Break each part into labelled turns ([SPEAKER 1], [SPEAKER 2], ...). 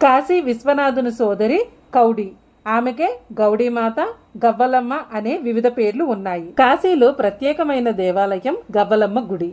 [SPEAKER 1] కాశీ విశ్వనాథుని సోదరి కౌడి, ఆమెకే గౌడీమాత, గవ్వలమ్మ అనే వివిధ పేర్లు ఉన్నాయి. కాశీలో ప్రత్యేకమైన దేవాలయం గవ్వలమ్మ గుడి.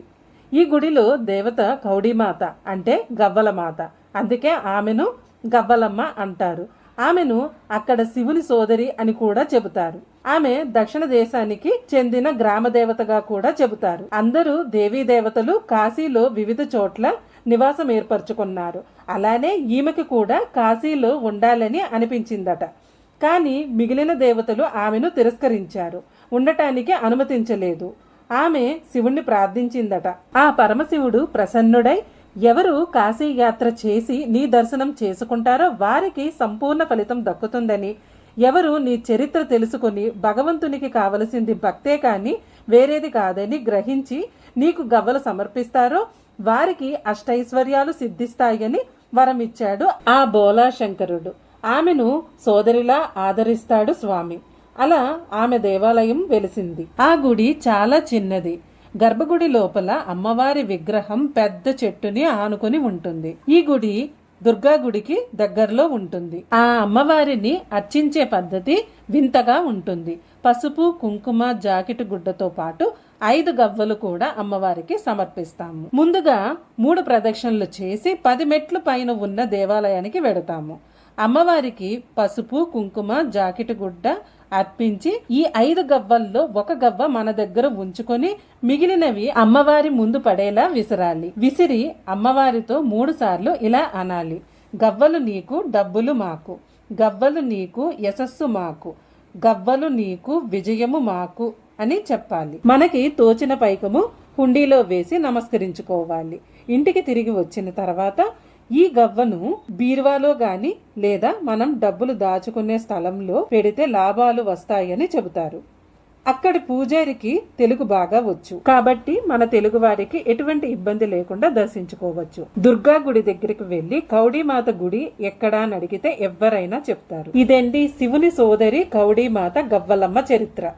[SPEAKER 1] ఈ గుడిలో దేవత కౌడీమాత అంటే గవ్వలమాత, అందుకే ఆమెను గవ్వలమ్మ అంటారు. ఆమెను అక్కడ శివుని సోదరి అని కూడా చెబుతారు. ఆమె దక్షిణ దేశానికి చెందిన గ్రామ దేవతగా కూడా చెబుతారు. అందరూ దేవీ దేవతలు కాశీలో వివిధ చోట్ల నివాసం ఏర్పరచుకున్నారు. అలానే ఈమెకి కూడా కాశీలో ఉండాలని అనిపించిందట. కానీ మిగిలిన దేవతలు ఆమెను తిరస్కరించారు, ఉండటానికి అనుమతించలేదు. ఆమె శివుణ్ణి ప్రార్థించిందట. ఆ పరమశివుడు ప్రసన్నుడై, ఎవరు కాశీ యాత్ర చేసి నీ దర్శనం చేసుకుంటారో వారికి సంపూర్ణ ఫలితం దక్కుతుందని, ఎవరు నీ చరిత్ర తెలుసుకుని భగవంతునికి కావలసింది భక్తే కాని వేరేది కాదని గ్రహించి నీకు గవ్వలు సమర్పిస్తారో వారికి అష్టైశ్వర్యాలు సిద్ధిస్తాయని వరమిచ్చాడు ఆ బోలా శంకరుడు. ఆమెను సోదరిలా ఆదరిస్తాడు స్వామి. అలా ఆమె దేవాలయం వెలిసింది. ఆ గుడి చాలా చిన్నది. గర్భగుడి లోపల అమ్మవారి విగ్రహం పెద్ద చెట్టుని ఆనుకుని ఉంటుంది. ఈ గుడి దుర్గా గుడికి దగ్గరలో ఉంటుంది. ఆ అమ్మవారిని అర్చించే పద్ధతి వింతగా ఉంటుంది. పసుపు, కుంకుమ, జాకెట్ గుడ్డతో పాటు 5 గవ్వలు కూడా అమ్మవారికి సమర్పిస్తాము. ముందుగా 3 ప్రదక్షిణలు చేసి 10 మెట్లు పైన ఉన్న దేవాలయానికి వెడతాము. అమ్మవారికి పసుపు, కుంకుమ, జాకెట్ గుడ్డ అర్పించి ఈ 5 గవ్వల్లో 1 గవ్వ మన దగ్గర ఉంచుకొని మిగిలినవి అమ్మవారి ముందు పడేలా విసరాలి. విసిరి అమ్మవారితో 3 సార్లు ఇలా అనాలి: గవ్వలు నీకు, డబ్బులు మాకు, గవ్వలు నీకు, యశస్సు మాకు, గవ్వలు నీకు, విజయము మాకు అని చెప్పాలి. మనకి తోచిన పైకము హుండీలో వేసి నమస్కరించుకోవాలి. ఇంటికి తిరిగి వచ్చిన తర్వాత ఈ గవ్వను బీరువాలో గాని లేదా మనం డబ్బులు దాచుకునే స్థలంలో పెడితే లాభాలు వస్తాయని చెబుతారు. అక్కడి పూజారికి తెలుగు బాగా వచ్చు కాబట్టి మన తెలుగు వారికి ఎటువంటి ఇబ్బంది లేకుండా దర్శించుకోవచ్చు. దుర్గా గుడి దగ్గరికి వెళ్లి కౌడీమాత గుడి ఎక్కడా అని అడిగితే ఎవ్వరైనా చెప్తారు. ఇదండి శివుని సోదరి కౌడీమాత గవ్వలమ్మ చరిత్ర.